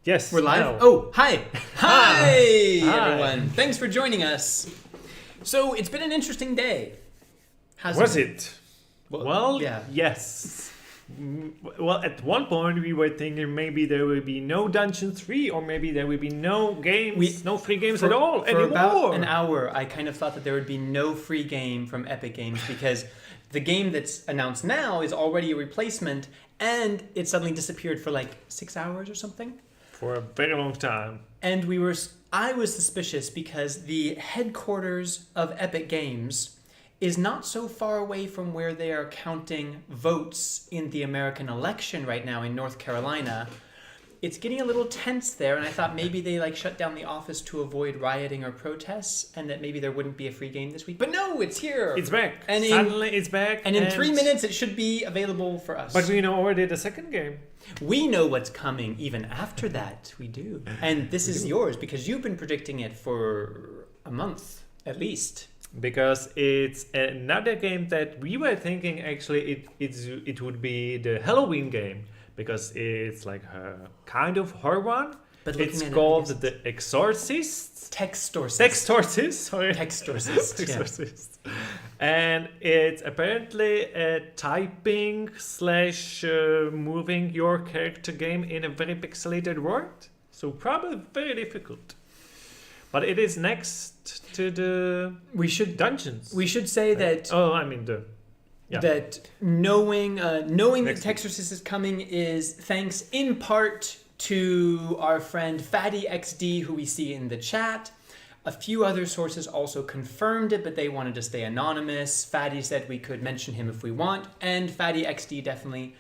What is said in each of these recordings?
Yes. We're live? now. Oh, hi. Hi, Hi. everyone. Thanks for joining us. So, it's been an interesting day. Was it? Well, yeah. yes. Well, at one point we were thinking maybe there will be no Dungeon 3 or maybe there will be no games, no free games at all For anymore. about an hour, I kind of thought that there would be no free game from Epic Games because the game that's announced now is already a replacement and it suddenly disappeared for like 6 hours or something. For a very long time. And I was suspicious because the headquarters of Epic Games is not so far away from where they are counting votes in the American election right now in North Carolina. It's getting a little tense there, and I thought maybe they shut down the office to avoid rioting or protests, and that maybe there wouldn't be a free game this week. But no, it's here. It's back. And Suddenly it's back. And in 3 minutes it should be available for us. But we know already the second game. We know what's coming even after that. We do. And this is yours because you've been predicting it for a month at least. Because it's another game that we were thinking actually it would be the Halloween game. Because it's like a kind of horror one. But it's called The Exorcist. Textorcist. Sorry. Textorcist. Exorcist. And it's apparently a typing / moving your character game in a very pixelated world. So probably very difficult. But it is next to the dungeons. We should say that. Oh, I mean the. Yeah. That knowing that Exorcism is coming is thanks in part to our friend Fatty XD, who we see in the chat. A few other sources also confirmed it, but they wanted to stay anonymous. Fatty said we could mention him if we want, and Fatty XD definitely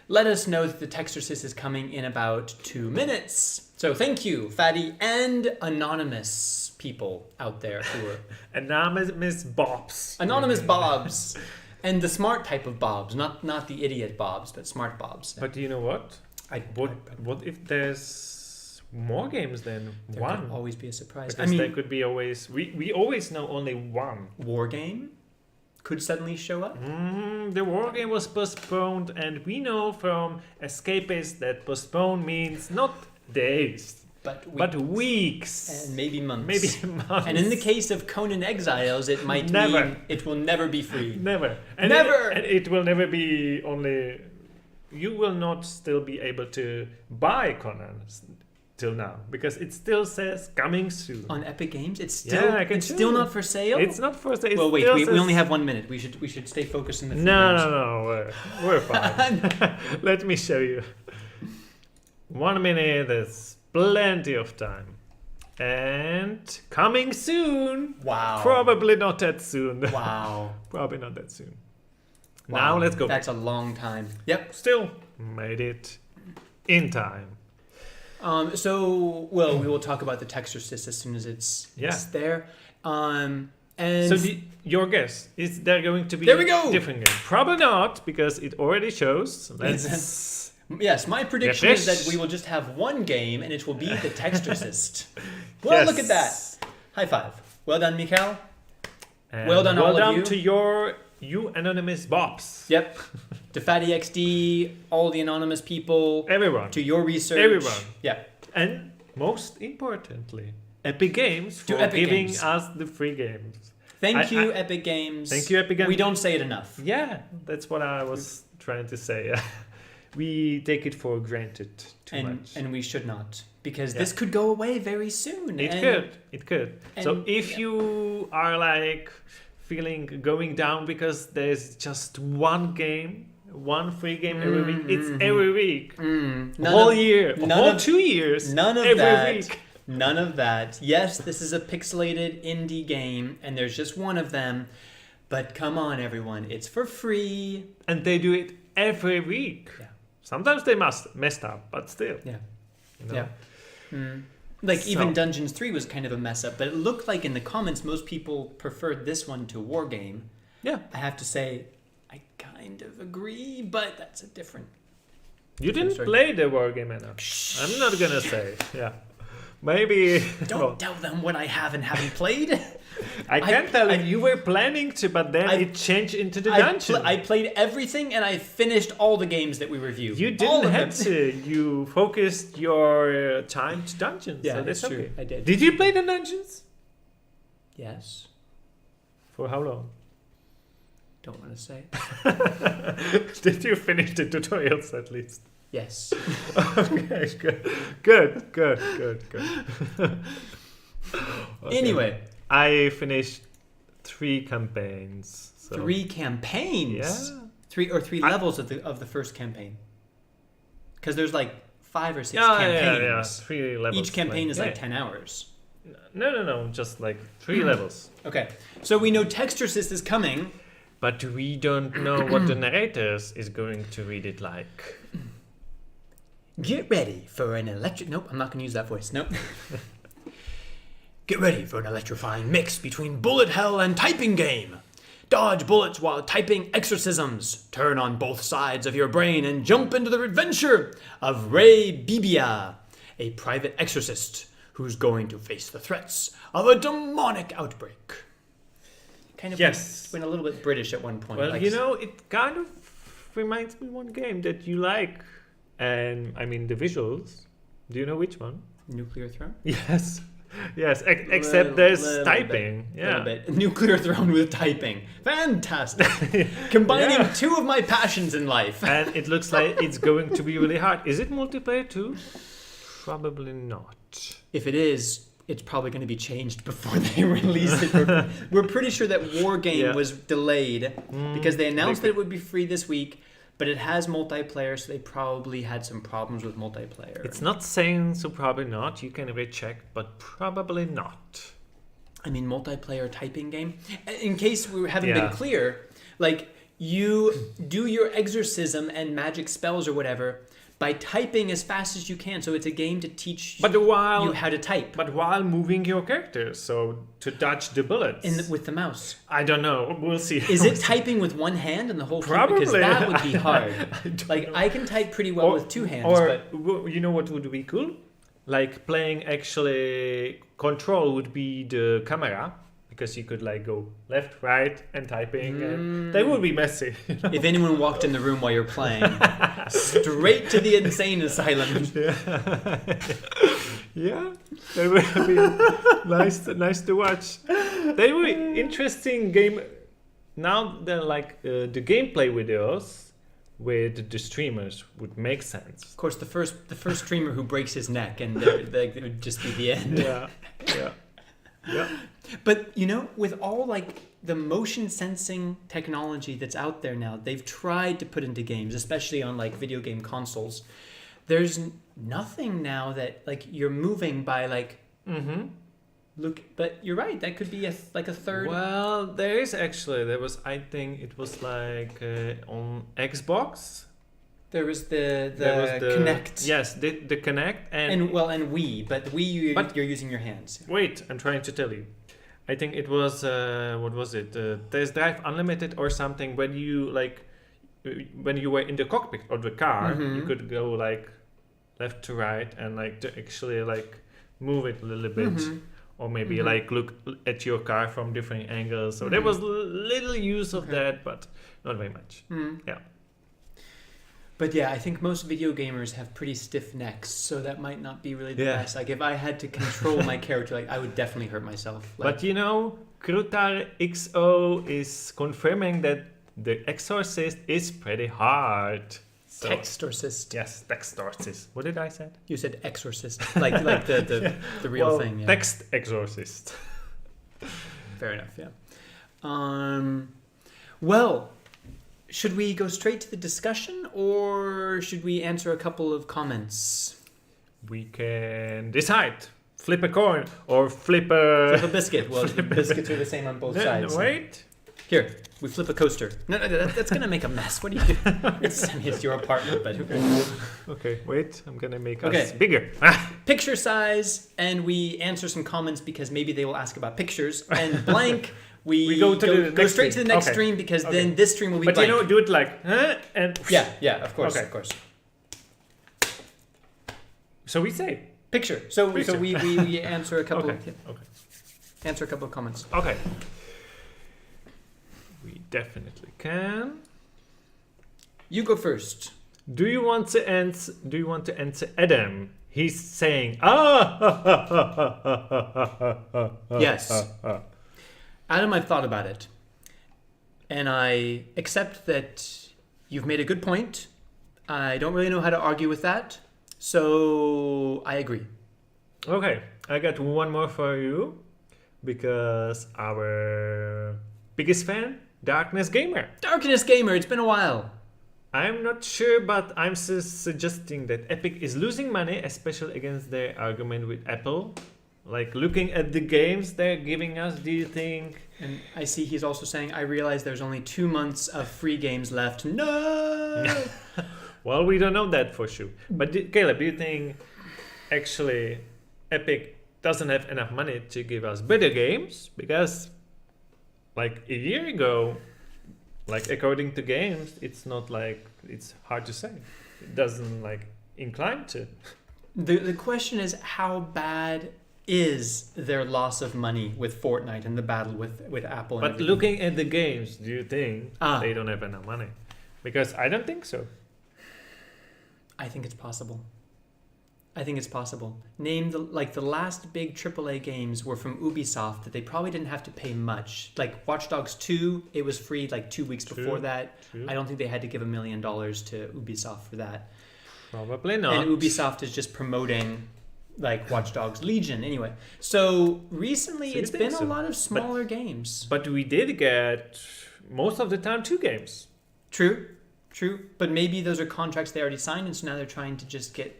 let us know that the Texorcist is coming in about 2 minutes. So thank you, Fatty, and anonymous people out there who are Anonymous Bobs. Anonymous Bobs. And the smart type of Bobs, not the idiot Bobs, but smart Bobs. But you know what? What if there's more games than there one? Could always be a surprise. Because there could be always... We always know only one. War game could suddenly show up? The war game was postponed, and we know from Escapists that postponed means not days, but weeks. And maybe months. Maybe months. And in the case of Conan Exiles, it might mean it will never be free. Never. Never! And it will never be only... You will not still be able to buy Conan till now, because it still says coming soon. On Epic Games? It's still not for sale? It's not for sale. Well, wait, we only have 1 minute. We should stay focused on the free games. No. We're fine. Let me show you. 1 minute is plenty of time. And coming soon. Wow. Probably not that soon. Wow. Probably not that soon. Wow. Now let's go. That's a long time. Yep. Still made it in time. We will talk about the Texorcist as soon as it's there. And so your guess, is there going to be there we go. Different game? Probably not, because it already shows. Yes, my prediction is that we will just have one game and it will be the Texorcist. Well, look at that. High five. Well done, Mikhail. Well done, all of you. To you anonymous Bobs. Yep. To Fatty XD, all the anonymous people. Everyone. To your research. Everyone. Yeah. And most importantly, Epic Games for giving us the free games. Thank you, Epic Games. Thank you, Epic Games. We don't say it enough. Yeah, that's what I was trying to say. We take it for granted too much. And we should not. Because this could go away very soon. It could. So if you are feeling going down because there's just one free game every week, it's every week. Whole year, whole 2 years, every week. None of that. Yes, this is a pixelated indie game, and there's just one of them. But come on, everyone. It's for free. And they do it every week. Yeah. Sometimes they messed up, but still. Yeah. You know? Yeah. Even Dungeons 3 was kind of a mess up, but it looked like in the comments most people preferred this one to Wargame. Yeah. I have to say, I kind of agree, but that's a different... You didn't play the Wargame enough. I'm not gonna say. Yeah. Maybe. Don't tell them what I have and haven't played. I can't tell you. You were planning to, but then it changed into the dungeon. I played everything and I finished all the games that we reviewed. You didn't have to. You focused your time to dungeons. Yeah, so that's true. okay. I did. Did you play the dungeons? Yes. For how long? Don't want to say. Did you finish the tutorials at least? Yes. Okay, good. Okay. Anyway. I finished 3 campaigns. So. 3 campaigns? Yeah. 3 levels of the first campaign. Because there's like 5 or 6 campaigns. Yeah. 3 levels. Each campaign is like 10 hours. No. Just like 3 levels. Okay. So we know Exorcism is coming. But we don't know what the narrator is going to read it like. Get ready for an Nope, I'm not going to use that voice. Nope. Get ready for an electrifying mix between bullet hell and typing game. Dodge bullets while typing exorcisms. Turn on both sides of your brain and jump into the adventure of Ray Bibia, a private exorcist who's going to face the threats of a demonic outbreak. Kind of went a little bit British at one point. Well, it kind of reminds me of one game that you like. And I mean the visuals. Do you know which one? Nuclear Throne? Yes. Yes, except there's typing. Little bit. Nuclear Throne with typing. Fantastic. Combining 2 of my passions in life. And it looks like it's going to be really hard. Is it multiplayer too? Probably not. If it is, it's probably going to be changed before they release it. We're pretty sure that War Game was delayed because they announced that it would be free this week. But it has multiplayer, so they probably had some problems with multiplayer. It's not saying so probably not. You can recheck, but probably not. I mean, multiplayer typing game. In case we haven't been clear, like you do your exorcism and magic spells or whatever by typing as fast as you can. So it's a game to teach you how to type. But while moving your character, so to dodge the bullets. With the mouse. I don't know. We'll see. Is it typing with one hand and the whole Probably. Because that would be hard. I can type pretty well with 2 hands. Or you know what would be cool? Like playing actually control would be the camera. Because you could like go left, right, and typing, and that would be messy. If anyone walked in the room while you're playing, straight to the insane asylum. Yeah, that would be nice to watch. They were interesting game. Now they're like the gameplay videos with the streamers would make sense. Of course, the first streamer who breaks his neck, and it would just be the end. Yeah. But with all like the motion sensing technology that's out there now, they've tried to put into games, especially on like video game consoles. There's nothing now that like you're moving by like look. But you're right, that could be a third. Well, there was I think it was like on Xbox. There was the Kinect. Yes, the Kinect and Wii, but the Wii you're using your hands. Wait, I'm trying to tell you. I think it was what was it? Test Drive Unlimited or something. When you were in the cockpit of the car, you could go like left to right and like to actually like move it a little bit, or maybe like look at your car from different angles. So there was little use of that, but not very much. Yeah. But yeah, I think most video gamers have pretty stiff necks, so that might not be really the best. Like if I had to control my character, like I would definitely hurt myself. Like, but Krutar XO is confirming that the Exorcist is pretty hard. So, Textorcist. Yes, Textorcist. What did I say? You said exorcist, like the real thing. Yeah. Text Exorcist. Fair enough. Yeah. Well. Should we go straight to the discussion, or should we answer a couple of comments? We can decide. Flip a coin or flip a biscuit. Well, biscuits are the same on both sides. Wait. Here, we flip a coaster. No, that's going to make a mess. What do you do? It's your apartment, but who cares? Okay, wait. I'm going to make us bigger. Picture size, and we answer some comments because maybe they will ask about pictures. And blank... We go straight to the next stream because then this stream will be blank. But do it like, and... Yeah, of course, of course. So we say. Picture. So Picture. we answer a couple. Okay. Okay. Answer a couple of comments. Okay. We definitely can. You go first. Do you want to answer Adam? He's saying, Yes. Adam, I've thought about it. And I accept that you've made a good point. I don't really know how to argue with that. So I agree. Okay, I got one more for you. Because our biggest fan, Darkness Gamer. Darkness Gamer, it's been a while. I'm not sure, but I'm suggesting that Epic is losing money, especially against their argument with Apple. Like, looking at the games they're giving us, do you think... And I see he's also saying, I realize there's only 2 months of free games left. No! Well, we don't know that for sure. But Caleb, do you think actually Epic doesn't have enough money to give us better games? Because like a year ago, like according to games, it's not like, it's hard to say. It doesn't like incline to. The question is, how bad is their loss of money with Fortnite and the battle with Apple? And But everything? looking at the games, do you think they don't have enough money? Because I don't think so. I think it's possible. Name the last big AAA games were from Ubisoft that they probably didn't have to pay much. Like Watch Dogs 2, it was free like 2 weeks before that. True. I don't think they had to give $1 million to Ubisoft for that. Probably not. And Ubisoft is just promoting like Watch Dogs Legion anyway. So recently it's been a lot of smaller games. But we did get most of the time 2 games. True. But maybe those are contracts they already signed, and so now they're trying to just get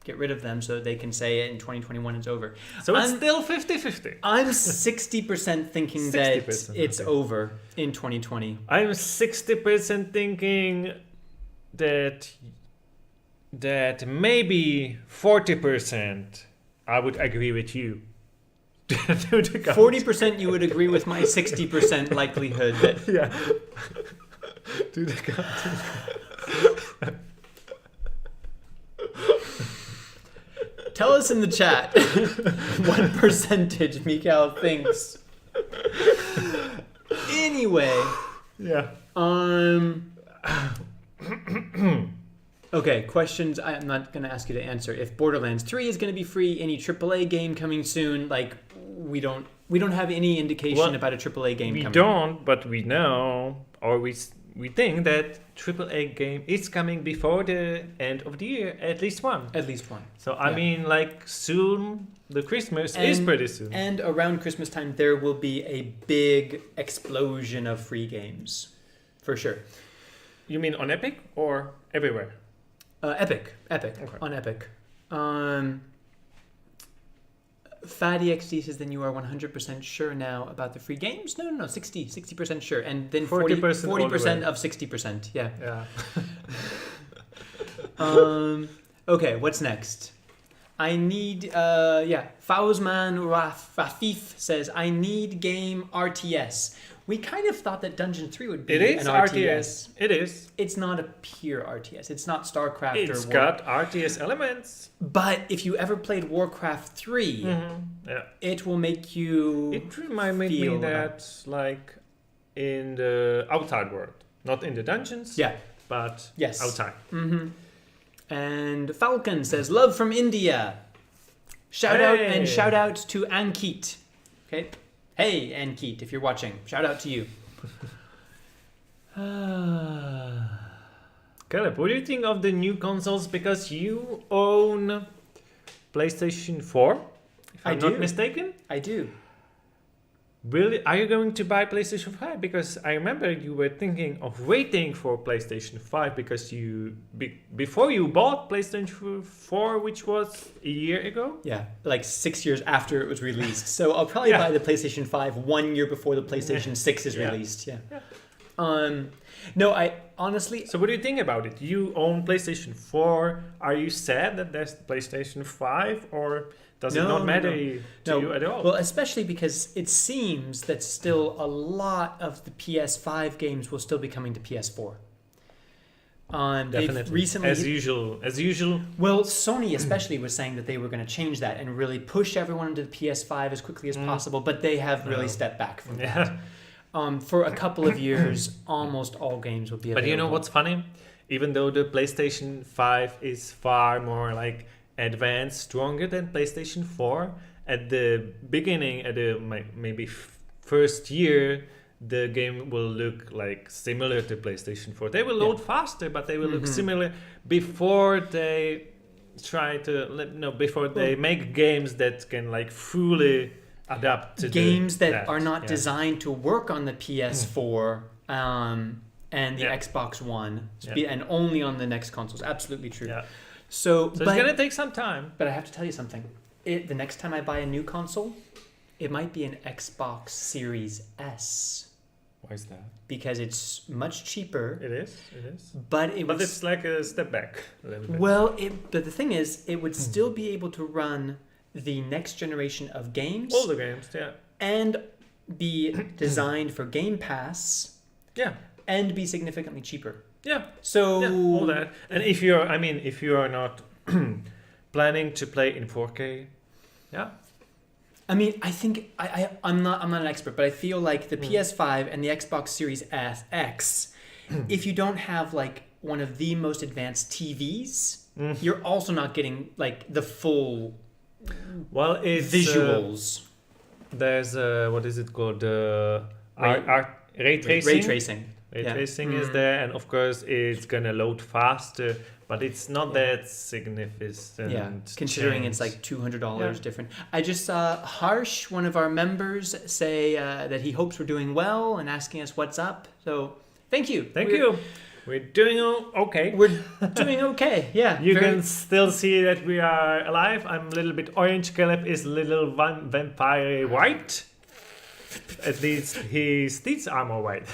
rid of them so they can say in 2021 it's over. So it's still 50-50. I'm 60% thinking 60%, that it's okay. over in 2020. I'm 60% thinking that maybe 40% I would agree with you. 40% you would agree with my 60% likelihood that... Yeah. Do the count. Tell us in the chat what percentage Mikael thinks. Anyway. Yeah. Okay, questions I'm not going to ask you to answer. If Borderlands 3 is going to be free, any AAA game coming soon, like we don't have any indication about a AAA game coming. We don't, but we know, or we think that AAA game is coming before the end of the year, at least one. At least one. So I mean, like soon, the Christmas is pretty soon. And around Christmas time, there will be a big explosion of free games, for sure. You mean on Epic or everywhere? Epic, okay. On Epic. Fatty XD says, then you are 100% sure now about the free games? No, 60% sure. And then 40% of 60%, yeah. Okay, what's next? I need, Fauzman Rafif says, I need game RTS. We kind of thought that Dungeon 3 would be an RTS. It is. It's not a pure RTS. It's not StarCraft or It's got RTS elements. But if you ever played Warcraft 3, it will make you... It reminded me that, like, in the outside world. Not in the dungeons, but outside. Mm-hmm. And Falcon says, love from India. Shout out to Ankit. Okay. Hey, Ankit, if you're watching, shout out to you. Caleb, what do you think of the new consoles? Because you own PlayStation 4, if I'm not mistaken. I do. Really? Are you going to buy PlayStation 5? Because I remember you were thinking of waiting for PlayStation 5 because before you bought PlayStation 4, which was a year ago? Yeah, like 6 years after it was released. So I'll probably buy the PlayStation 5 1 year before the PlayStation 6 is released. No, I honestly... So what do you think about it? You own PlayStation 4. Are you sad that there's PlayStation 5 or... Does it not matter to you at all? Well, especially because it seems that still a lot of the PS5 games will still be coming to PS4. They've Definitely. recently, As usual. well, Sony especially was saying that they were going to change that and really push everyone into the PS5 as quickly as possible, but they have really stepped back from that. Yeah. For a couple of years, almost all games will be available. But you know what's funny? Even though the PlayStation 5 is far more like advanced, stronger than PlayStation 4, at the beginning, at the maybe first year, the game will look like similar to PlayStation 4. They will load faster, but they will look similar before they they make games that can like fully adapt to games that are not yeah. designed to work on the PS4 and the Xbox One, and only on the next consoles. Absolutely true. Yeah. So it's gonna take some time. But I have to tell you something. The next time I buy a new console, it might be an Xbox Series S. Why is that? Because it's much cheaper. It is. But it's like a step back a little bit. Well, but the thing is, it would still be able to run the next generation of games. All the games, yeah. And be designed for Game Pass. Yeah. And be significantly cheaper. Yeah. So all that. And if you are not planning to play in 4K, yeah. I mean, I think I'm not an expert, but I feel like the PS5 and the Xbox Series X, if you don't have like one of the most advanced TVs, you're also not getting like the full it's visuals. There's what is it called? Ray tracing. Ray tracing. Ray tracing is there, and of course it's gonna load faster, but it's not that significant. Yeah, considering it's like $200 different. I just saw Harsh, one of our members, say that he hopes we're doing well and asking us what's up. So thank you. Thank you. We're doing okay. We're doing okay. Yeah. You can still see that we are alive. I'm a little bit orange. Caleb is a little vampire white. At least his teeth are more white.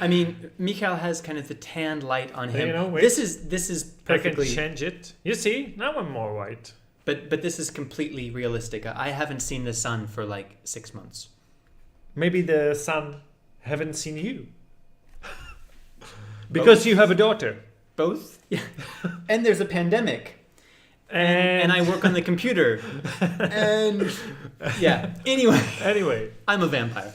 I mean, Mikhail has kind of the tanned light on him. You know, this is perfectly. I can change it. You see, now I'm more white. But this is completely realistic. I haven't seen the sun for like 6 months. Maybe the sun haven't seen you. Because you have a daughter. Both? Yeah. And there's a pandemic. And I work on the computer. And yeah. Anyway. I'm a vampire.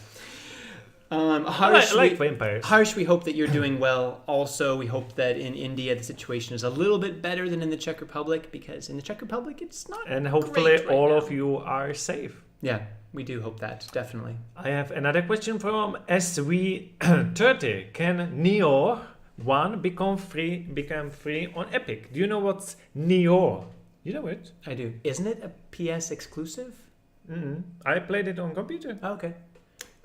Harsh, I like vampires. Harsh, we hope that you're doing well. Also, we hope that in India the situation is a little bit better than in the Czech Republic, because in the Czech Republic it's not. And hopefully great all now. of you are safe. Yeah, we do hope that, definitely. I have another question from SV30. Can Neo 1 become free on Epic? Do you know what's Neo? You know it? I do. Isn't it a PS exclusive? I played it on computer. Oh, okay.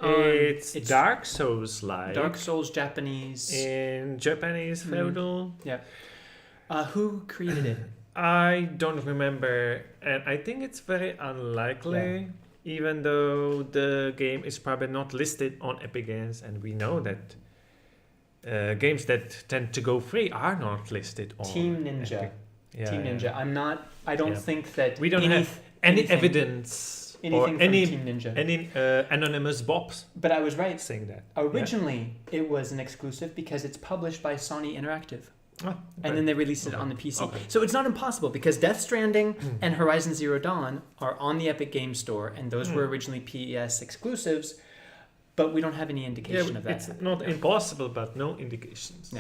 It's Dark Souls like. Dark Souls Japanese. In Japanese feudal. Yeah. Who created it? I don't remember, and I think it's very unlikely, even though the game is probably not listed on Epic Games, and we know that games that tend to go free are not listed on Team Ninja. Epic. Yeah, Team Ninja. I don't think that we don't have any evidence. Anything or from Team Ninja. Any anonymous bobs. But I was right. Saying that. Originally, it was an exclusive because it's published by Sony Interactive. Oh, okay. And then they released it on the PC. Okay. So it's not impossible, because Death Stranding and Horizon Zero Dawn are on the Epic Games Store, and those were originally PS exclusives, but we don't have any indication of that. It's not impossible, but no indications.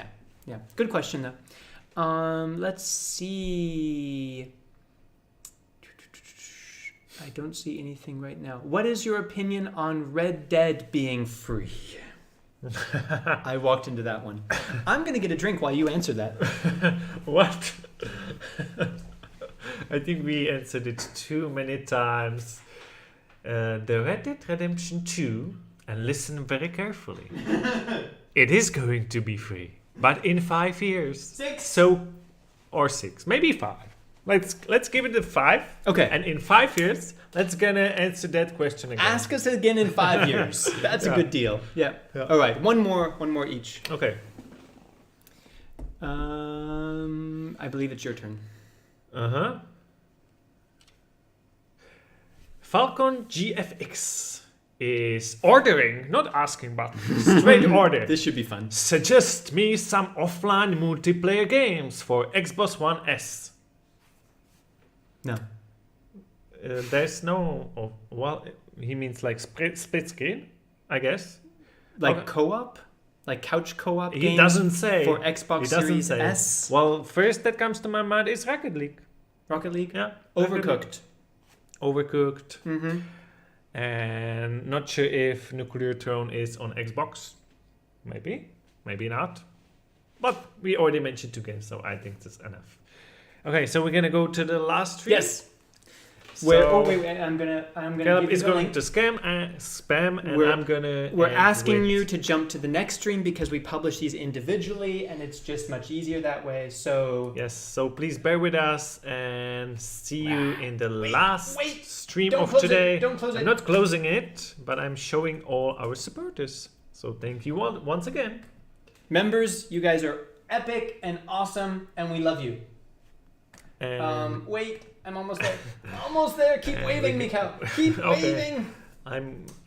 Yeah. Good question, though. Let's see. I don't see anything right now. What is your opinion on Red Dead being free? I walked into that one. I'm going to get a drink while you answer that. What? I think we answered it too many times. The Red Dead Redemption 2, and listen very carefully. It is going to be free, but in 5 years. 6? Or 6, maybe 5. Let's give it a 5. Okay. And in 5 years, let's gonna answer that question again. Ask us again in 5 years. That's a good deal. Yeah. All right. One more each. Okay. I believe it's your turn. Falcon GFX. is ordering, not asking, but straight order. This should be fun. Suggest me some offline multiplayer games for Xbox One S. No. There's no. Oh, well, he means like split screen, I guess. Like Okay. co-op? Like couch co-op He games doesn't say. for Xbox He doesn't Series say. S? Well, first that comes to my mind is Rocket League. Rocket League? Yeah. Rocket League. Overcooked. Overcooked. Mm-hmm. And not sure if Nuclear Throne is on Xbox. Maybe. Maybe not. But we already mentioned 2 games, so I think that's enough. Okay, so we're gonna go to the last 3. Yes. So Where? Oh wait, I'm gonna. Caleb give is you the going link. to spam, and We're- I'm gonna. We're asking wait. you to jump to the next stream because we publish these individually, and it's just much easier that way. So Yes, so please bear with us and see you in the last wait. stream Don't of close it, today. don't close I'm it. not closing it, but I'm showing all our supporters. So thank you all once again. members, you guys are epic and awesome, and we love you. And Wait, I'm almost there. Almost there. Keep waving, Mikhail. Keep Okay. waving.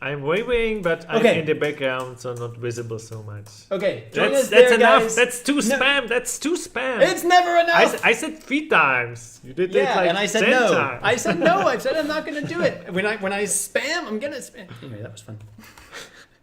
I'm waving, but I'm Okay. in the background, so not visible so much. Okay, join us That's there, enough. guys. That's too No. spam. That's too spam. It's never enough. I said 3 times. You did it Yeah, like and I said 10 no. times. I said no. I said I'm not going to do it. When I spam, I'm going to spam. Anyway, that was fun.